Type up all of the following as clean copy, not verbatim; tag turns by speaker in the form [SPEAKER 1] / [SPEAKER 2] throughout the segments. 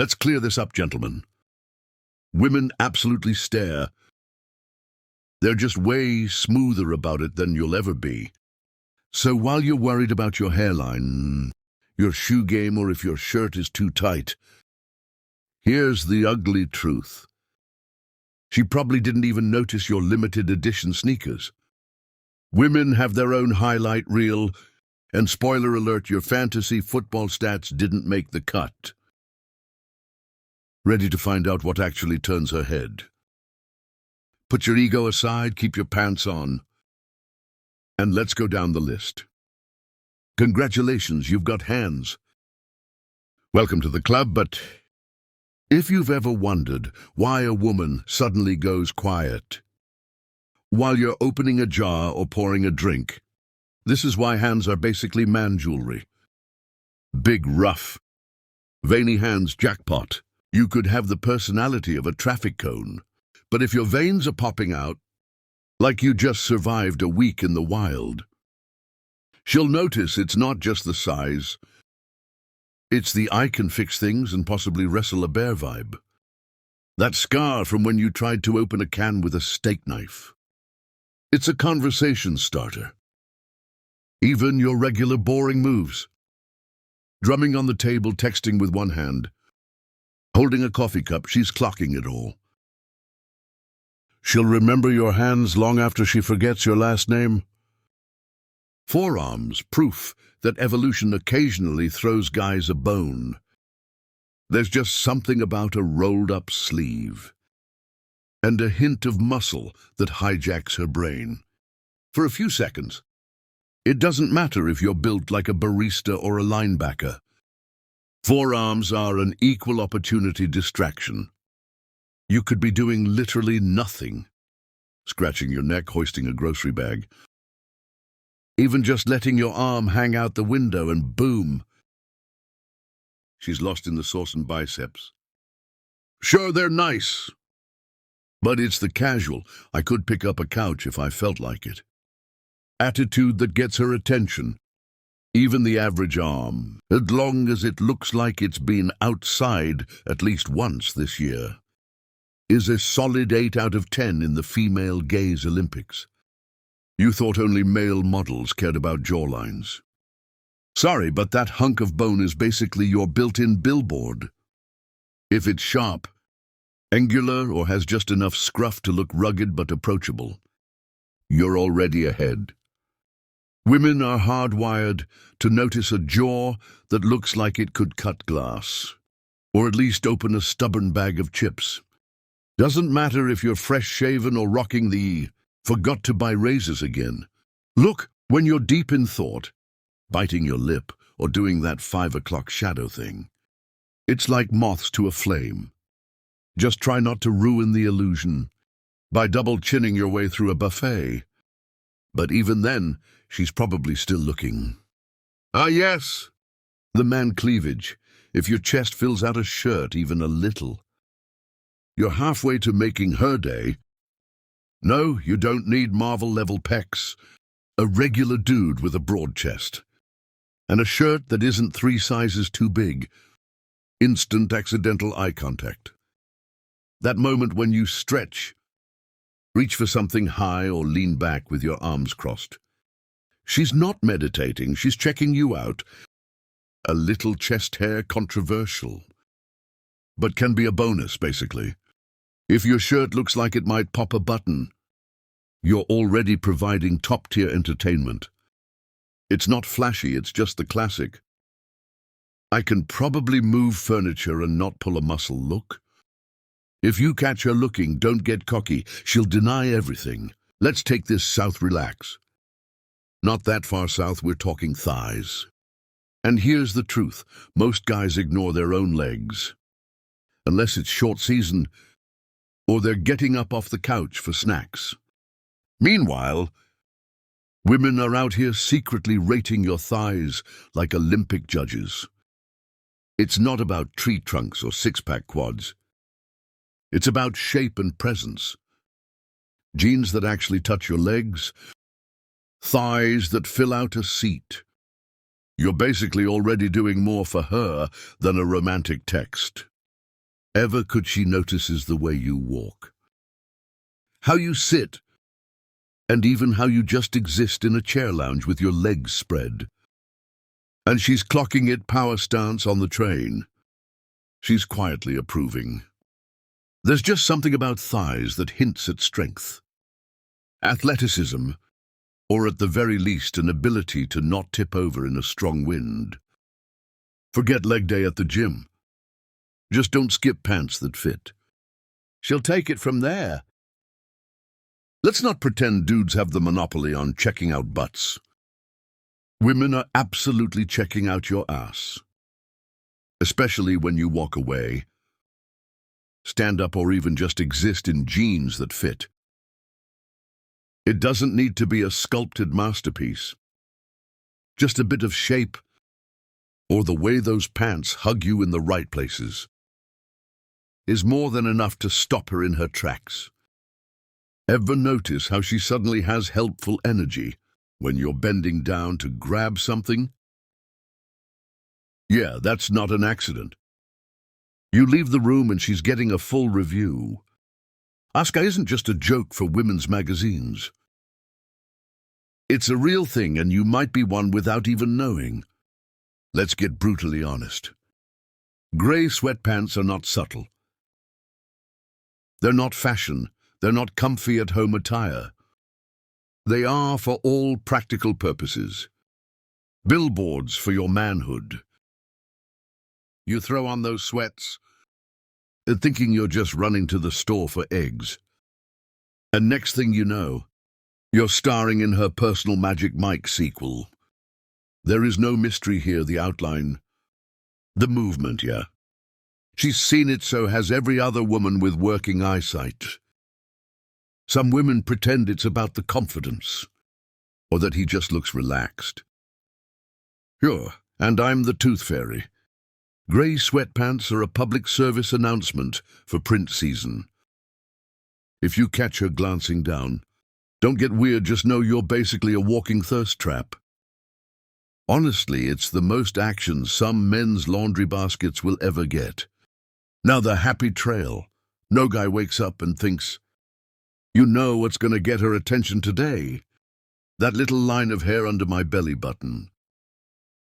[SPEAKER 1] Let's clear this up, gentlemen. Women absolutely stare. They're just way smoother about it than you'll ever be. So while you're worried about your hairline, your shoe game, or if your shirt is too tight, here's the ugly truth. She probably didn't even notice your limited edition sneakers. Women have their own highlight reel, and spoiler alert, your fantasy football stats didn't make the cut. Ready to find out what actually turns her head? Put your ego aside, keep your pants on, and let's go down the list. Congratulations, you've got hands. Welcome to the club, but if you've ever wondered why a woman suddenly goes quiet while you're opening a jar or pouring a drink, this is why hands are basically man jewelry. Big, rough, veiny hands, jackpot. You could have the personality of a traffic cone, but if your veins are popping out, like you just survived a week in the wild, she'll notice it's not just the size, it's the I can fix things and possibly wrestle a bear vibe. That scar from when you tried to open a can with a steak knife. It's a conversation starter. Even your regular boring moves. Drumming on the table, texting with one hand, holding a coffee cup, she's clocking it all. She'll remember your hands long after she forgets your last name. Forearms, proof that evolution occasionally throws guys a bone. There's just something about a rolled-up sleeve and a hint of muscle that hijacks her brain. For a few seconds, it doesn't matter if you're built like a barista or a linebacker. Forearms are an equal opportunity distraction. You could be doing literally nothing, scratching your neck, hoisting a grocery bag, even just letting your arm hang out the window, and boom, she's lost in the sauce and biceps. Sure, they're nice, but it's the casual, I could pick up a couch if I felt like it attitude that gets her attention. Even the average arm, as long as it looks like it's been outside at least once this year, is a solid 8 out of 10 in the female gaze Olympics. You thought only male models cared about jawlines. Sorry, but that hunk of bone is basically your built-in billboard. If it's sharp, angular, or has just enough scruff to look rugged but approachable, you're already ahead. Women are hardwired to notice a jaw that looks like it could cut glass, or at least open a stubborn bag of chips. Doesn't matter if you're fresh-shaven or rocking the forgot to buy razors again. Look, when you're deep in thought, biting your lip or doing that 5 o'clock shadow thing, it's like moths to a flame. Just try not to ruin the illusion by double-chinning your way through a buffet. But even then, she's probably still looking. Ah, yes, the man cleavage. If your chest fills out a shirt even a little, you're halfway to making her day. No, you don't need Marvel-level pecs. A regular dude with a broad chest. And a shirt that isn't 3 sizes too big. Instant accidental eye contact. That moment when you stretch, reach for something high or lean back with your arms crossed. She's not meditating, she's checking you out. A little chest hair, controversial, but can be a bonus, basically. If your shirt looks like it might pop a button, you're already providing top-tier entertainment. It's not flashy, it's just the classic. I can probably move furniture and not pull a muscle look. If you catch her looking, don't get cocky. She'll deny everything. Let's take this south, relax. Not that far south, we're talking thighs. And here's the truth. Most guys ignore their own legs. Unless it's short season, or they're getting up off the couch for snacks. Meanwhile, women are out here secretly rating your thighs like Olympic judges. It's not about tree trunks or six-pack quads. It's about shape and presence. Jeans that actually touch your legs. Thighs that fill out a seat. You're basically already doing more for her than a romantic text. ever could she notices the way you walk, how you sit, and even how you just exist in a chair lounge with your legs spread. And she's clocking it power stance on the train. She's quietly approving. There's just something about thighs that hints at strength, athleticism, or at the very least an ability to not tip over in a strong wind. Forget leg day at the gym. Just don't skip pants that fit. She'll take it from there. Let's not pretend dudes have the monopoly on checking out butts. Women are absolutely checking out your ass, especially when you walk away, stand up, or even just exist in jeans that fit. It doesn't need to be a sculpted masterpiece. Just a bit of shape, or the way those pants hug you in the right places, is more than enough to stop her in her tracks. Ever notice how she suddenly has helpful energy when you're bending down to grab something? Yeah, that's not an accident. You leave the room and she's getting a full review. Asuka isn't just a joke for women's magazines. It's a real thing, and you might be one without even knowing. Let's get brutally honest. Grey sweatpants are not subtle. They're not fashion. They're not comfy at-home attire. They are, for all practical purposes, billboards for your manhood. You throw on those sweats, thinking you're just running to the store for eggs. And next thing you know, you're starring in her Personal Magic Mike sequel. There is no mystery here, the outline. The movement, yeah. She's seen it, so has every other woman with working eyesight. Some women pretend it's about the confidence, or that he just looks relaxed. Sure, and I'm the tooth fairy. Grey sweatpants are a public service announcement for print season. If you catch her glancing down, don't get weird, just know you're basically a walking thirst trap. Honestly, it's the most action some men's laundry baskets will ever get. Now the happy trail. No guy wakes up and thinks, you know what's going to get her attention today? That little line of hair under my belly button.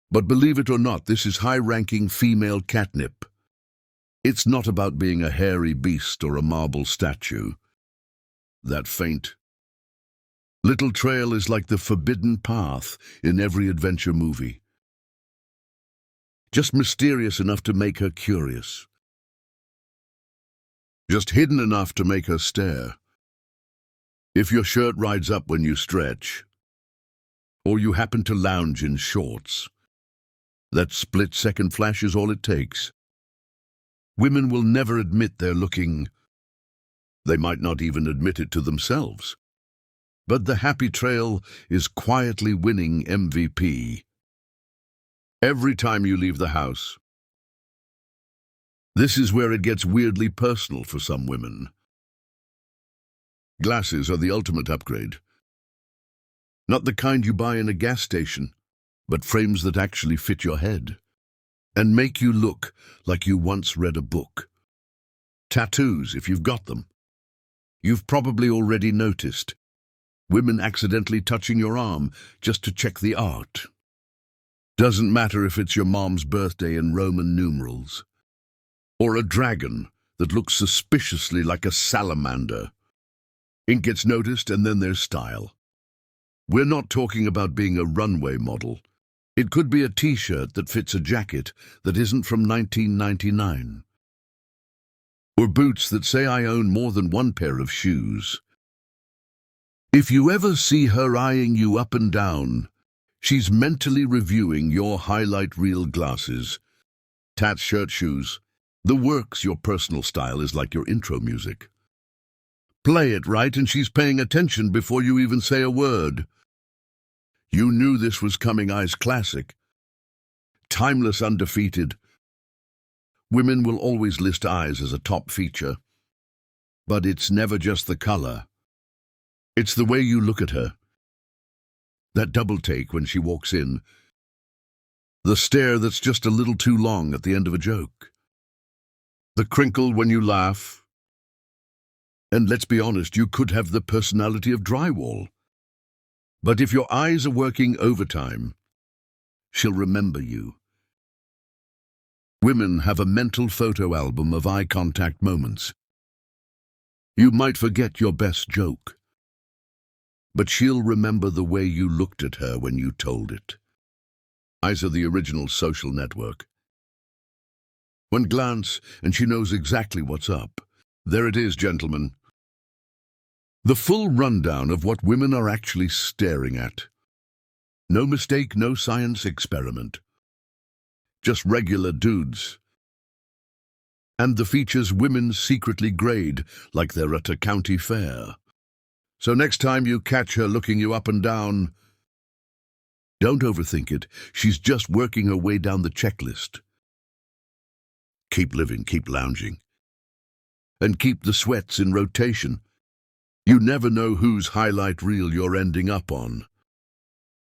[SPEAKER 1] But believe it or not, this is high-ranking female catnip. It's not about being a hairy beast or a marble statue. That faint little trail is like the forbidden path in every adventure movie. Just mysterious enough to make her curious. Just hidden enough to make her stare. If your shirt rides up when you stretch, or you happen to lounge in shorts, that split-second flash is all it takes. Women will never admit they're looking. They might not even admit it to themselves. But the happy trail is quietly winning MVP. Every time you leave the house. This is where it gets weirdly personal for some women. Glasses are the ultimate upgrade. Not the kind you buy in a gas station, but frames that actually fit your head and make you look like you once read a book. Tattoos, if you've got them. You've probably already noticed women accidentally touching your arm just to check the art. Doesn't matter if it's your mom's birthday in Roman numerals, or a dragon that looks suspiciously like a salamander. Ink gets noticed, and then there's style. We're not talking about being a runway model. It could be a t-shirt that fits a jacket that isn't from 1999. Or boots that say I own more than one pair of shoes. If you ever see her eyeing you up and down, she's mentally reviewing your highlight reel glasses, tats, shirt, shoes. The works. Your personal style is like your intro music. Play it right and she's paying attention before you even say a word. You knew this was coming. Eyes classic. Timeless, undefeated. Women will always list eyes as a top feature. But it's never just the color. It's the way you look at her. That double take when she walks in. The stare that's just a little too long at the end of a joke. the crinkle when you laugh. And let's be honest, you could have the personality of drywall. But if your eyes are working overtime, she'll remember you. Women have a mental photo album of eye contact moments. You might forget your best joke, but she'll remember the way you looked at her when you told it. Eyes are the original social network. One glance, and she knows exactly what's up. There it is, gentlemen. The full rundown of what women are actually staring at. No mistake, no science experiment. Just regular dudes. And the features women secretly grade like they're at a county fair. So next time you catch her looking you up and down, don't overthink it. She's just working her way down the checklist. Keep living, keep lounging. And keep the sweats in rotation. You never know whose highlight reel you're ending up on.